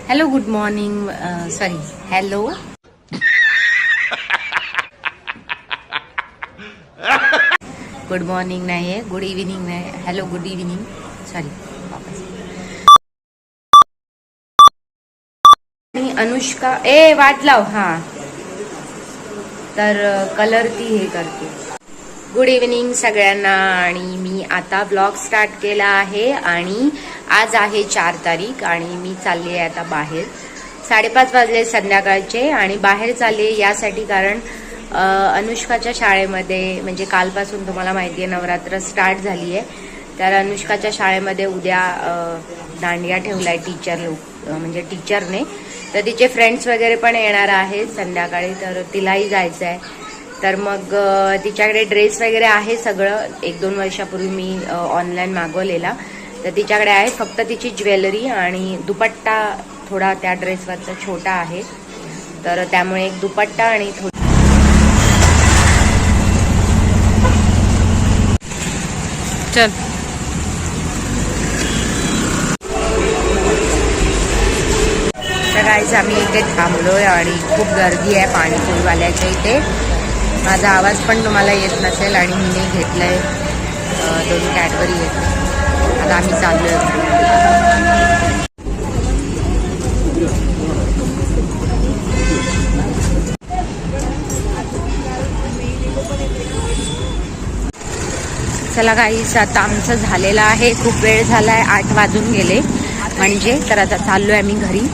Hello good morning sorry hello good morning नाही आहे, good evening नाही, हॅलो गुड इव्हिनिंग सॉरी वापस. आणि अनुष्का वाट लाव. हा तर कलर ती हे करते. गुड इव्हिनिंग सगळ्यांना. आणि मी आता ब्लॉग स्टार्ट केला आहे आणि आज आहे 4 तारीख आणि मी चालली आहे आता बाहेर. 5:30 वाजले संध्याकाळचे आणि बाहेर चालले यासाठी कारण अनुष्काच्या शाळेमध्ये म्हणजे कालपासून तुम्हाला माहिती आहे नवरात्र स्टार्ट झाली आहे. तर अनुष्काच्या शाळेमध्ये उद्या दांडिया ठेवलाय म्हणजे टीचरने. तर तिचे फ्रेंड्स वगैरे पण येणार आहेत संध्याकाळी, तर तिलाही जायचं आहे. तर मग तिच्याकडे ड्रेस वगैरे आहे सगळं. 1-2 वर्षापूर्वी मी ऑनलाईन मागवलेला. तर तिच्याकडे आहे, फक्त तिची ज्वेलरी आणि दुपट्टा थोडा त्या ड्रेसवरचा छोटा आहे. तर त्यामुळे एक दुपट्टा आणि चल सकाळीच आम्ही इथे थांबलोय आणि खूप गर्दी आहे पाणीपुरीवाल्याच्या इथे. माझा आवाज पण तुम्हाला येत नसेल आणि मी घेतलंय 2 कॅडबरी येत. आता आम्ही चाललोय. चला गाईस, आता आमचं झालेलं आहे. खूप वेळ झालाय, 8 वाजून गेले म्हणजे. तर आता चाललोय आम्ही घरी.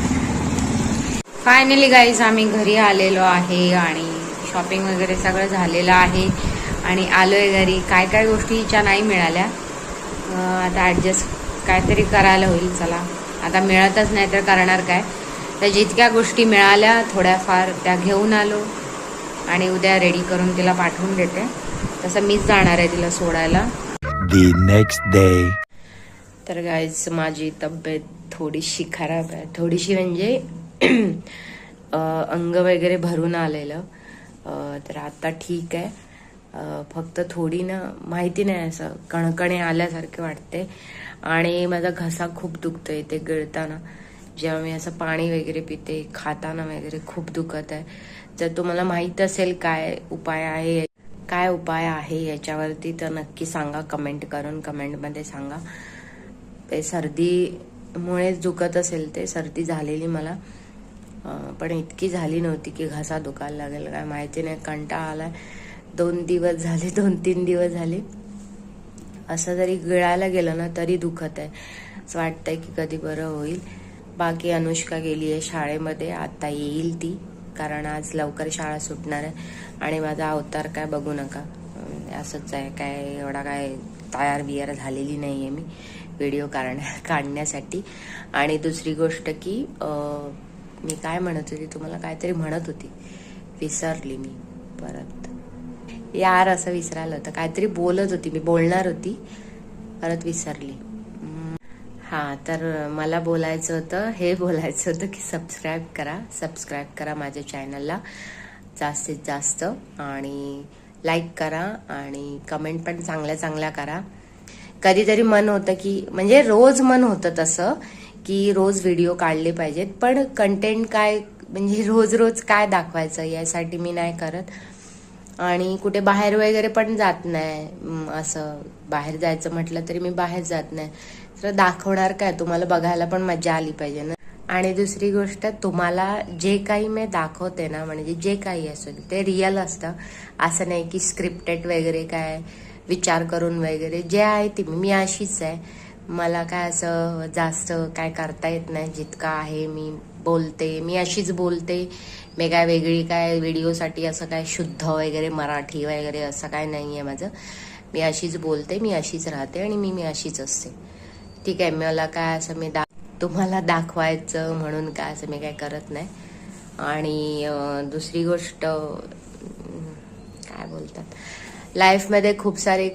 फायनली गाईस आम्ही घरी आलेलो आहे आणि शॉपिंग वगैरे सगळं झालेलं आहे आणि आलोय घरी. काय काय गोष्टीच्या नाही मिळाल्या, आता ॲडजस्ट काहीतरी करायला होईल. चला आता मिळतच नाही तर करणार काय. तर जितक्या गोष्टी मिळाल्या थोड्याफार त्या घेऊन आलो आणि उद्या रेडी करून तिला पाठवून देते. तसं मीच जाणार आहे तिला सोडायला. The next day. तर गाईज माझी तब्येत थोडीशी खराब आहे. थोडीशी म्हणजे अंग वगैरे भरून आलेलं. तर आता ठीक आहे. फक्त थोडी ना माहिती नाही असं कणकणे आल्यासारखे वाटते आणि माझा घसा खूप दुखतोय ते गिळताना. जेव्हा मी असं पाणी वगैरे पिते, खाताना वगैरे खूप दुखत आहे. जर तुम्हाला माहीत असेल काय उपाय आहे याच्यावरती तर नक्की सांगा कमेंट करून. कमेंटमध्ये सांगा. ते सर्दीमुळेच दुखत असेल, ते सर्दी झालेली मला, पण इतकी झाली नव्हती की घसा दुखायला लागेल काय माहिती नाही. कंटाळा आलाय. 2 दिवस झाले, 2-3 दिवस झाले असं जरी गिळायला गेलं ना तरी दुखत आहे. असं वाटतंय की कधी बरं होईल. बाकी अनुष्का गेली आहे शाळेमध्ये, आता येईल ती, कारण आज लवकर शाळा सुटणार आहे. आणि माझा अवतार काय बघू नका, असंच आहे. काय एवढा काय तयार बियार झालेली नाही आहे मी व्हिडिओ काढण्यासाठी. आणि दुसरी गोष्ट की मी काय म्हणत होती तुम्हाला, काहीतरी म्हणत होती, विसरली मी परत. यार असं विसरायला होतं, काहीतरी बोलत होती मी, बोलणार होती, परत विसरली. हां, तर मला बोलायचं होतं की सबस्क्राईब करा माझ्या चॅनलला जास्तीत जास्त आणि लाईक करा आणि कमेंट पण चांगल्या करा. कधीतरी मन होतं की म्हणजे रोज मन होतं तसं की रोज व्हिडिओ काढले पाहिजेत, पण कंटेंट काय म्हणजे रोज काय दाखवायचं यासाठी मी नाही करत. आणि कुठे बाहेर वगैरे पण जात नाही. असं बाहेर जायचं म्हटलं तरी मी बाहेर जात नाही. तर दाखवणार काय, तुम्हाला बघायला पण मजा आली पाहिजे ना. आणि दुसरी गोष्ट, तुम्हाला जे काही मी दाखवते ना, म्हणजे जे काही असेल ते रिअल असतं. असं नाही की स्क्रिप्टेड वगैरे काय विचार करून वगैरे. जे आहे ते मी अशीच आहे. मला काय असं जास्त काय करता येत नाही. जितका आहे मी बोलते, मी अशीच बोलते. मी काय वेगळी काय व्हिडिओसाठी असं काय शुद्ध वगैरे मराठी वगैरे असं काय नाही आहे माझं. मी अशीच बोलते, मी अशीच राहते आणि मी अशीच असते. ठीक आहे. मला काय असं तुम्हाला दाखवायचं म्हणून काय असं मी काय करत नाही. आणि दुसरी गोष्ट काय बोलतात, लाईफमध्ये खूप सारे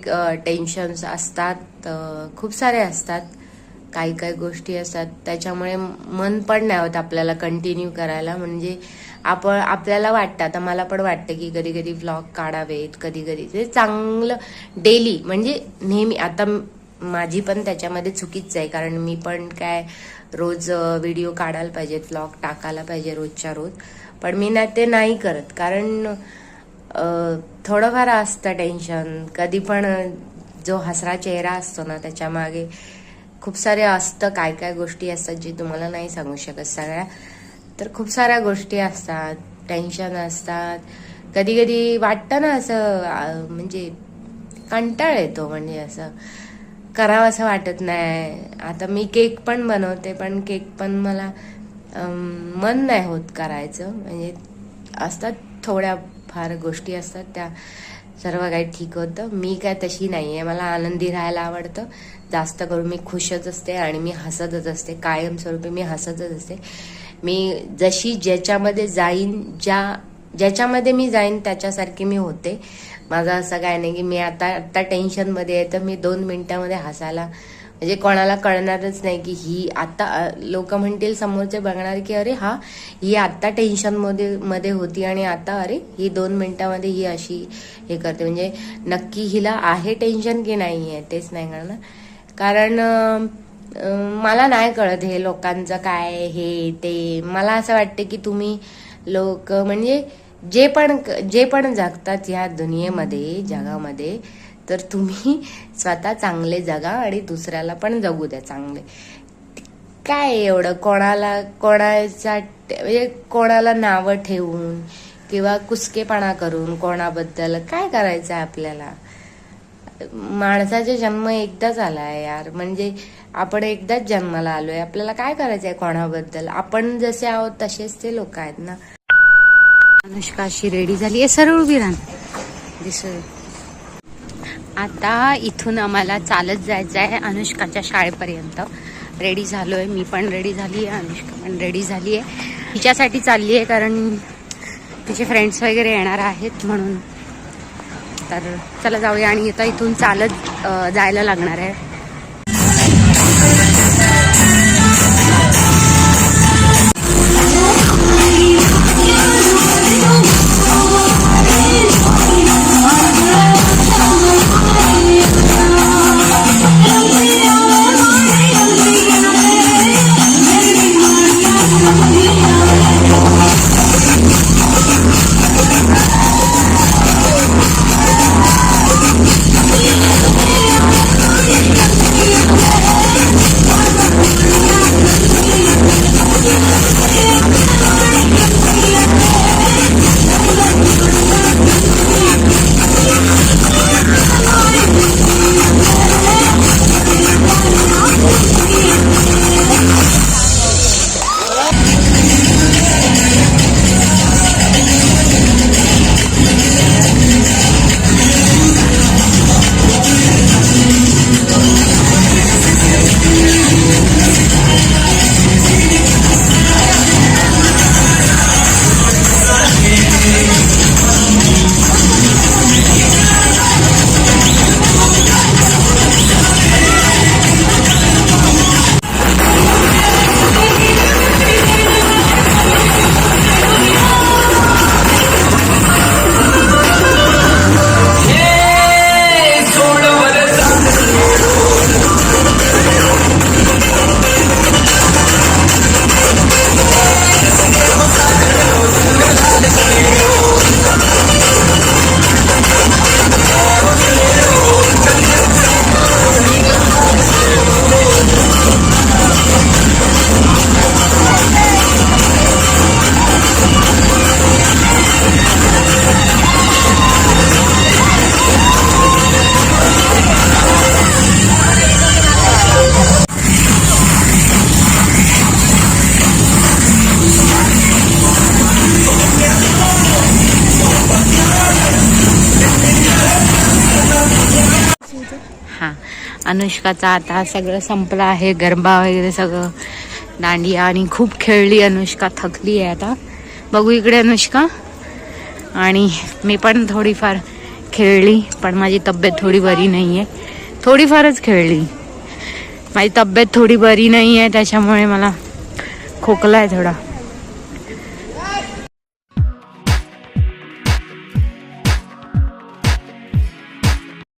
टेन्शन्स असतात, खूप सारे असतात. काही गोष्टी असतात त्याच्यामुळे मन पण नाही होत आपल्याला कंटिन्यू करायला. म्हणजे आपल्याला वाटतं, आता मला पण वाटतं की कधी व्लॉग काढावेत, कधी ते चांगलं डेली म्हणजे नेहमी. आता माझी पण त्याच्यामध्ये चुकीच आहे, कारण मी पण काय रोज व्हिडिओ काढायला पाहिजेत, व्लॉग टाकायला पाहिजे रोजच्या रोज. पण मी ते नाही करत, कारण थोडंफार असतं टेन्शन. कधी पण जो हसरा चेहरा असतो ना त्याच्या मागे खूप सारे असतं, काय काय गोष्टी असतात जी तुम्हाला नाही सांगू शकत सगळ्या. तर खूप साऱ्या गोष्टी असतात, टेन्शन असतात. कधी कधी वाटतं ना असं, म्हणजे कंटाळ येतो, म्हणजे असं करावं असं वाटत नाही. आता मी केक पण बनवते, पण केक पण मला मन नाही होत करायचं. म्हणजे असतात थोड्या फार गोष्टी असतात, त्या सर्व काही ठीक होतं. मी काय तशी नाही आहे, मला आनंदी राहायला आवडतं. जास्त करून मी खुशच असते आणि मी हसतच असते, कायमस्वरूपी मी हसतच असते. मी जशी ज्याच्यामध्ये जाईन, ज्याच्यामध्ये मी जाईन त्याच्यासारखी मी होते. माझं असं काय नाही की मी आता टेन्शनमध्ये आहे तर मी 2 मिनिटामध्ये हसायला, म्हणजे कोणाला कळणारच नाही की ही आता, लोक म्हणतील समोरचे बघणार की अरे हा, ही आता टेन्शनमध्ये होती आणि आता अरे ही 2 मिनिटामध्ये ही अशी हे करते. म्हणजे नक्की हिला आहे टेन्शन की नाही आहे तेच नाही कळणार. कारण मला नाही कळत हे लोकांचं काय हे ते. मला असं वाटतं की तुम्ही लोक, म्हणजे जे पण जगतात ह्या दुनियेमध्ये, जगामध्ये, तर तुम्ही स्वतः चांगले जगा आणि दुसऱ्याला पण जगू द्या चांगले. काय एवढं म्हणजे कोणाला नावं ठेवून किंवा कुसकेपणा करून कोणाबद्दल काय करायचं आहे आपल्याला. माणसाचा जन्म एकदाच आलाय यार, म्हणजे आपण एकदाच जन्माला आलोय. आपल्याला काय करायचंय कोणाबद्दल? आपण जसे आहोत तसेच ते लोक आहेत ना. अनुष्का अशी रेडी झाली आहे, सरळ उभी राहा दिसत. आता इथून आम्हाला चालत जायचं आहे अनुष्काच्या शाळेपर्यंत. रेडी झालोय, मी पण रेडी झाली आहे, अनुष्का पण रेडी झाली आहे. तिच्यासाठी चालली आहे कारण तिचे फ्रेंड्स वगैरे येणार आहेत म्हणून. तर चला जाऊया. आणि आता इथून चालत जायला लागणार आहे. अनुष्काचा आता सगळं संपलं आहे, गरबा वगैरे सगळं, दांडिया आणि खूप खेळली अनुष्का, थकली आहे आता. बघू इकडे अनुष्का. आणि मी पण थोडीफार खेळली, पण माझी तब्येत थोडी बरी नाही आहे. थोडीफारच खेळली, माझी तब्येत थोडी बरी नाही आहे त्याच्यामुळे मला खोकला आहे थोडा.